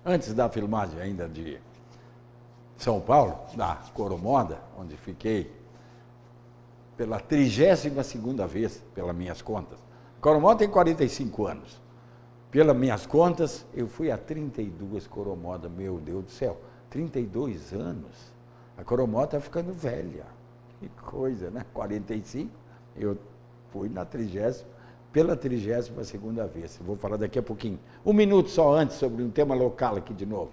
antes da filmagem ainda de São Paulo, da Coromoda, onde fiquei pela 32ª vez, pelas minhas contas. Coromoda tem 45 anos. Pelas minhas contas, eu fui a 32 Coromoda, meu Deus do céu, 32 anos. A Coromoda está ficando velha. Que coisa, né? 45, eu fui na 30ª, pela 32ª vez. Vou falar daqui a pouquinho. Um minuto só antes sobre um tema local aqui de novo.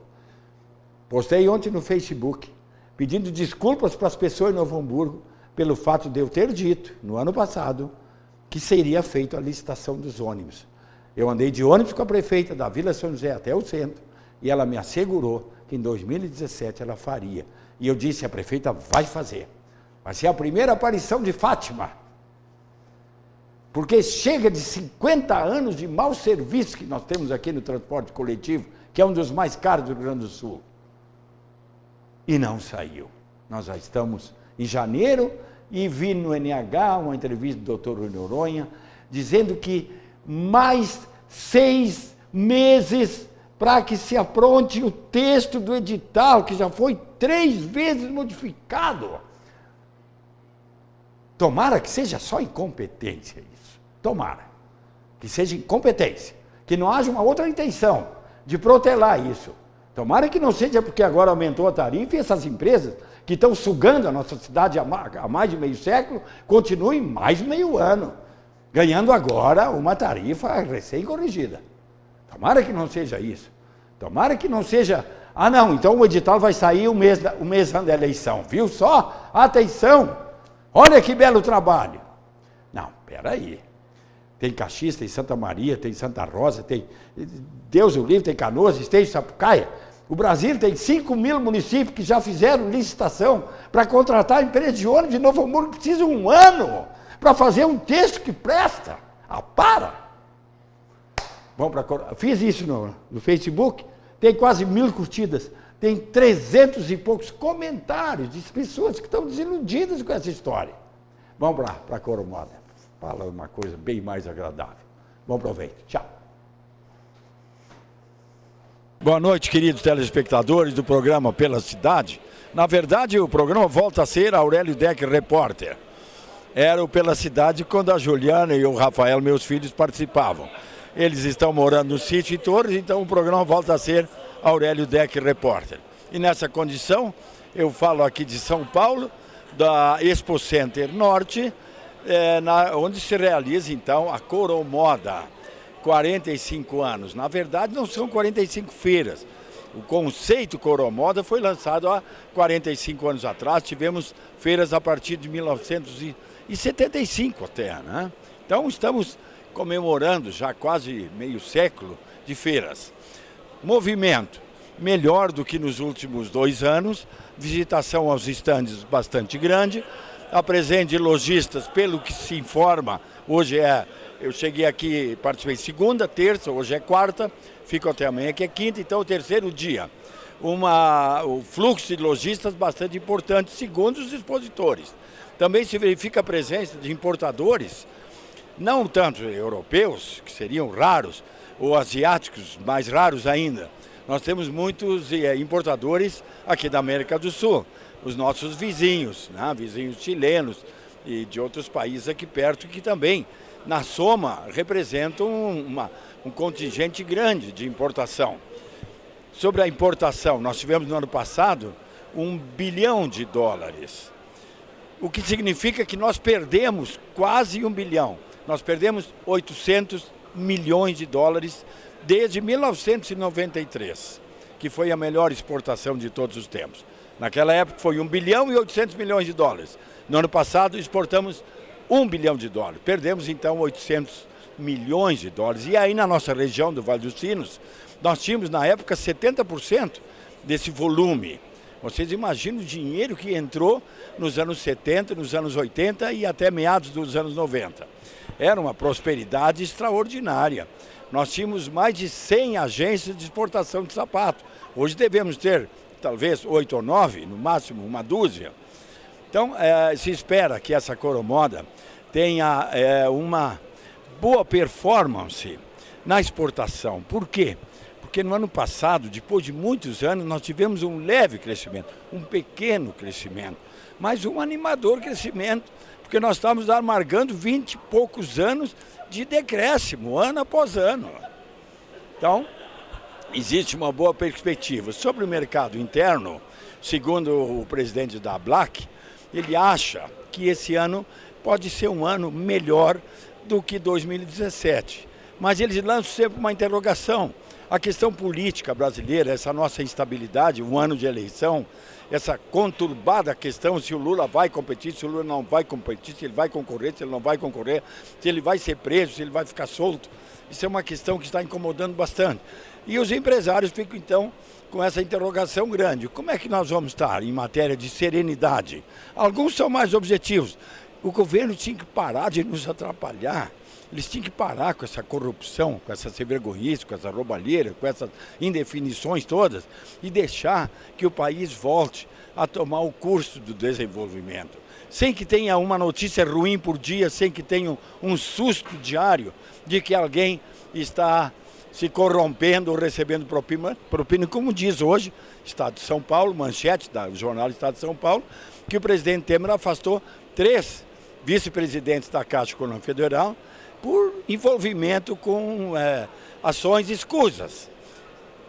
Postei ontem no Facebook, pedindo desculpas para as pessoas em Novo Hamburgo, pelo fato de eu ter dito, no ano passado, que seria feita a licitação dos ônibus. Eu andei de ônibus com a prefeita da Vila São José até o centro, e ela me assegurou que em 2017 ela faria. E eu disse, a prefeita vai fazer. Vai ser a primeira aparição de Fátima. Porque chega de 50 anos de mau serviço que nós temos aqui no transporte coletivo, que é um dos mais caros do Rio Grande do Sul. E não saiu. Nós já estamos em janeiro e vi no NH uma entrevista do Dr. Rui Noronha, dizendo que mais 6 meses para que se apronte o texto do edital, que já foi 3 vezes modificado. Tomara que seja só incompetência isso. Tomara. Que seja incompetência. Que não haja uma outra intenção de protelar isso. Tomara que não seja porque agora aumentou a tarifa e essas empresas que estão sugando a nossa cidade há mais de meio século continuem mais meio ano, ganhando agora uma tarifa recém-corrigida. Tomara que não seja isso. Tomara que não seja... Ah, não, então o edital vai sair o mês da eleição. Viu só? Atenção! Olha que belo trabalho. Não, peraí. Tem Caxias, tem Santa Maria, tem Santa Rosa, tem Deus o livre, tem Canoas, tem Sapucaia. O Brasil tem 5.000 municípios que já fizeram licitação para contratar empresa de ônibus de Novo Hamburgo, que precisa de 1 ano para fazer um texto que presta. Ah, para! Fiz isso no Facebook, tem quase 1.000 curtidas, tem 300 e poucos comentários de pessoas que estão desiludidas com essa história. Vamos para a Coromoda. Fala uma coisa bem mais agradável. Bom proveito. Tchau. Boa noite, queridos telespectadores do programa Pela Cidade. Na verdade, o programa volta a ser Aurélio Decker Repórter. Era o Pela Cidade quando a Juliana e o Rafael, meus filhos, participavam. Eles estão morando no sítio em Torres, então o programa volta a ser Aurélio Decker Repórter. E nessa condição, eu falo aqui de São Paulo, da Expo Center Norte, onde se realiza então a Coromoda, 45 anos. Na verdade, não são 45 feiras. O conceito Coromoda foi lançado há 45 anos atrás. Tivemos feiras a partir de 1975 até, né? Então, estamos comemorando já quase meio século de feiras. Movimento melhor do que nos últimos 2 anos, visitação aos estandes bastante grande, a presença de lojistas, pelo que se informa, hoje eu cheguei aqui, participei segunda, terça, hoje é quarta, fico até amanhã que é quinta, então o terceiro dia. O fluxo de lojistas bastante importante, segundo os expositores. Também se verifica a presença de importadores, não tanto europeus, que seriam raros, ou asiáticos, mais raros ainda. Nós temos muitos importadores aqui da América do Sul, os nossos vizinhos, né? Vizinhos chilenos e de outros países aqui perto, que também, na soma, representam um contingente grande de importação. Sobre a importação, nós tivemos no ano passado $1 bilhão, o que significa que nós perdemos quase $1 bilhão. Nós perdemos $800 milhões desde 1993, que foi a melhor exportação de todos os tempos. Naquela época foi $1 bilhão e 800 milhões. No ano passado exportamos $1 bilhão. Perdemos então $800 milhões. E aí na nossa região do Vale dos Sinos, nós tínhamos na época 70% desse volume. Vocês imaginam o dinheiro que entrou nos anos 70, nos anos 80 e até meados dos anos 90. Era uma prosperidade extraordinária. Nós tínhamos mais de 100 agências de exportação de sapato. Hoje devemos ter talvez 8 ou 9, no máximo uma dúzia. Então, se espera que essa Coromoda tenha uma boa performance na exportação. Por quê? Porque porque no ano passado, depois de muitos anos, nós tivemos um leve crescimento, um pequeno crescimento, mas um animador crescimento, porque nós estamos amargando 20 e poucos anos de decréscimo, ano após ano. Então, existe uma boa perspectiva. Sobre o mercado interno, segundo o presidente da ABLAC, ele acha que esse ano pode ser um ano melhor do que 2017. Mas eles lançam sempre uma interrogação. A questão política brasileira, essa nossa instabilidade, um ano de eleição, essa conturbada questão se o Lula vai competir, se o Lula não vai competir, se ele vai concorrer, se ele não vai concorrer, se ele vai ser preso, se ele vai ficar solto. Isso é uma questão que está incomodando bastante. E os empresários ficam, então, com essa interrogação grande. Como é que nós vamos estar em matéria de serenidade? Alguns são mais objetivos. O governo tinha que parar de nos atrapalhar. Eles tinham que parar com essa corrupção, com essa sem-vergonhice, com essa roubalheira, com essas indefinições todas e deixar que o país volte a tomar o curso do desenvolvimento. Sem que tenha uma notícia ruim por dia, sem que tenha um susto diário de que alguém está se corrompendo ou recebendo propina, como diz hoje, Estado de São Paulo, manchete do jornal Estado de São Paulo, que o presidente Temer afastou 3 vice-presidentes da Caixa Econômica Federal por envolvimento com ações escusas.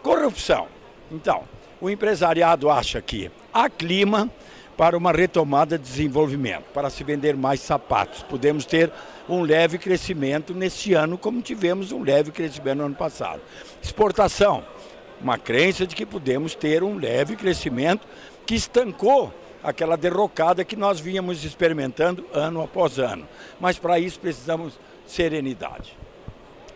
Corrupção. Então, o empresariado acha que há clima para uma retomada de desenvolvimento, para se vender mais sapatos. Podemos ter um leve crescimento neste ano, como tivemos um leve crescimento no ano passado. Exportação, uma crença de que podemos ter um leve crescimento que estancou aquela derrocada que nós vínhamos experimentando ano após ano. Mas para isso precisamos serenidade.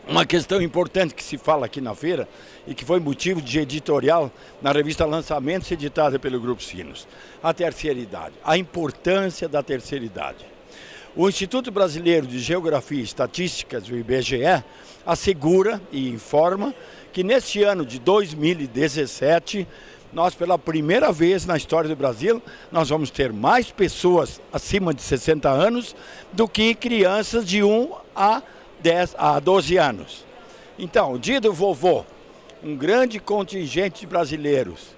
Uma questão importante que se fala aqui na feira e que foi motivo de editorial na revista Lançamentos, editada pelo Grupo Sinos, a terceira idade, a importância da terceira idade. O Instituto Brasileiro de Geografia e Estatísticas, o IBGE, assegura e informa que neste ano de 2017, nós pela primeira vez na história do Brasil, nós vamos ter mais pessoas acima de 60 anos do que crianças de 1 a 12 anos. Então, o dia do vovô, um grande contingente de brasileiros.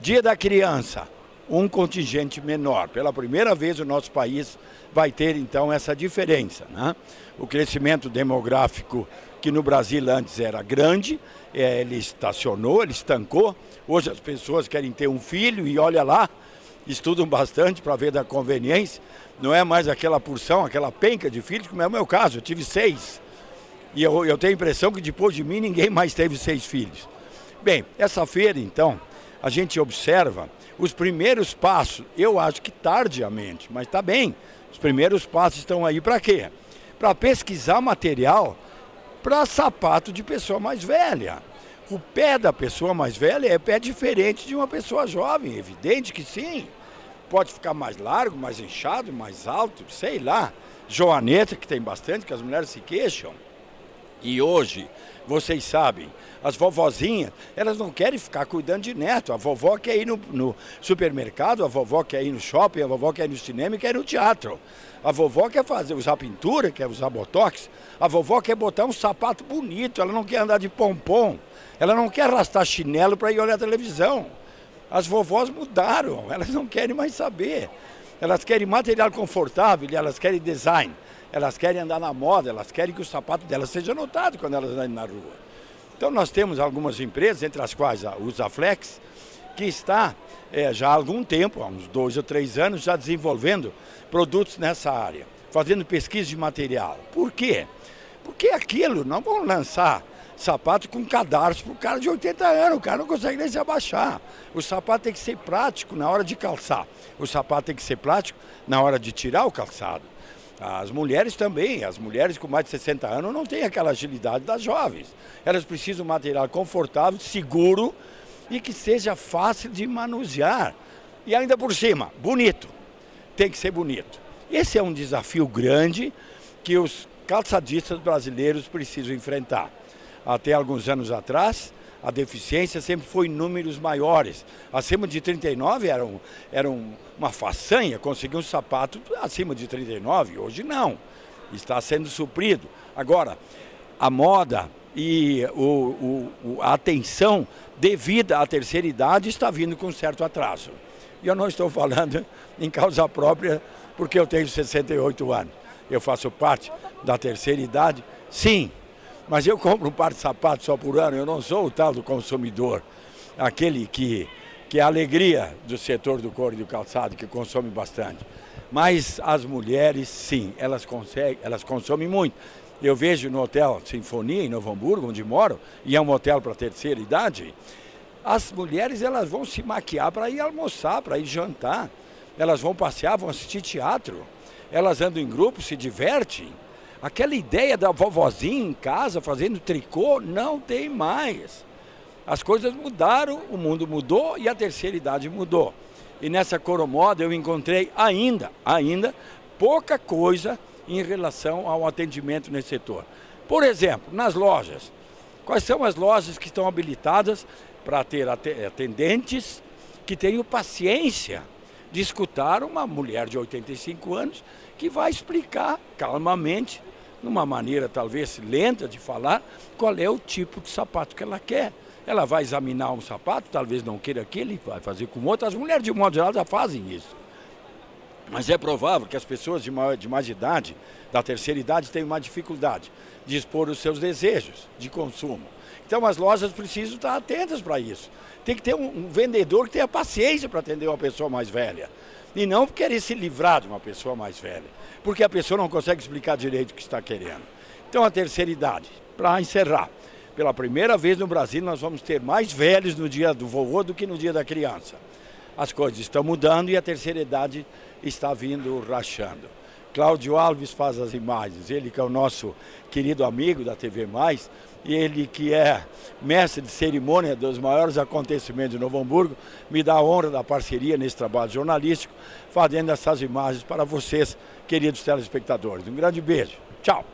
Dia da criança, um contingente menor. Pela primeira vez o nosso país vai ter então essa diferença, né? O crescimento demográfico que no Brasil antes era grande, ele estacionou, ele estancou. Hoje as pessoas querem ter um filho e olha lá, estudam bastante para ver da conveniência. Não é mais aquela porção, aquela penca de filhos, como é o meu caso, eu tive 6. E eu tenho a impressão que depois de mim ninguém mais teve 6 filhos. Bem, essa feira então, a gente observa os primeiros passos, eu acho que tardiamente, mas está bem. Os primeiros passos estão aí para quê? Para pesquisar material para sapato de pessoa mais velha. O pé da pessoa mais velha é pé diferente de uma pessoa jovem, evidente que sim. Pode ficar mais largo, mais inchado, mais alto, sei lá. Joaneta, que tem bastante, que as mulheres se queixam. E hoje, vocês sabem, as vovozinhas, elas não querem ficar cuidando de neto. A vovó quer ir no supermercado, a vovó quer ir no shopping, a vovó quer ir no cinema e quer ir no teatro. A vovó quer usar pintura, quer usar botox. A vovó quer botar um sapato bonito, ela não quer andar de pompom. Ela não quer arrastar chinelo para ir olhar a televisão. As vovós mudaram, elas não querem mais saber. Elas querem material confortável, elas querem design. Elas querem andar na moda, elas querem que o sapato delas seja notado quando elas andam na rua. Então nós temos algumas empresas, entre as quais a Usaflex, que está já há algum tempo, há uns 2 ou 3 anos, já desenvolvendo produtos nessa área, fazendo pesquisa de material. Por quê? Porque aquilo, não vão lançar sapato com cadarço para o cara de 80 anos, o cara não consegue nem se abaixar. O sapato tem que ser prático na hora de calçar, o sapato tem que ser prático na hora de tirar o calçado. As mulheres também, as mulheres com mais de 60 anos não têm aquela agilidade das jovens. Elas precisam de um material confortável, seguro e que seja fácil de manusear. E ainda por cima, bonito. Tem que ser bonito. Esse é um desafio grande que os calçadistas brasileiros precisam enfrentar. Até alguns anos atrás, a deficiência sempre foi em números maiores. Acima de 39 era uma façanha conseguir um sapato acima de 39, hoje não. Está sendo suprido. Agora, a moda e a atenção devida à terceira idade está vindo com certo atraso. E eu não estou falando em causa própria, porque eu tenho 68 anos. Eu faço parte da terceira idade, sim, mas eu compro um par de sapatos só por ano, eu não sou o tal do consumidor, aquele que é a alegria do setor do couro e do calçado, que consome bastante. Mas as mulheres, sim, elas consomem muito. Eu vejo no Hotel Sinfonia, em Novo Hamburgo, onde moro, e é um hotel para terceira idade, as mulheres elas vão se maquiar para ir almoçar, para ir jantar. Elas vão passear, vão assistir teatro. Elas andam em grupo, se divertem. Aquela ideia da vovozinha em casa fazendo tricô, não tem mais. As coisas mudaram, o mundo mudou e a terceira idade mudou. E nessa Coromoda eu encontrei ainda pouca coisa em relação ao atendimento nesse setor. Por exemplo, nas lojas. Quais são as lojas que estão habilitadas para ter atendentes que tenham paciência de escutar uma mulher de 85 anos que vai explicar calmamente, numa maneira talvez lenta de falar, qual é o tipo de sapato que ela quer. Ela vai examinar um sapato, talvez não queira aquele, vai fazer com outro. As mulheres, de modo geral, já fazem isso. Mas é provável que as pessoas de mais idade, da terceira idade, tenham uma dificuldade de expor os seus desejos de consumo. Então as lojas precisam estar atentas para isso. Tem que ter um vendedor que tenha paciência para atender uma pessoa mais velha. E não querer se livrar de uma pessoa mais velha. Porque a pessoa não consegue explicar direito o que está querendo. Então a terceira idade, para encerrar. Pela primeira vez no Brasil nós vamos ter mais velhos no dia do vovô do que no dia da criança. As coisas estão mudando e a terceira idade está vindo rachando. Cláudio Alves faz as imagens, ele que é o nosso querido amigo da TV+, e ele que é mestre de cerimônia dos maiores acontecimentos de Novo Hamburgo, me dá a honra da parceria nesse trabalho jornalístico, fazendo essas imagens para vocês, queridos telespectadores. Um grande beijo. Tchau.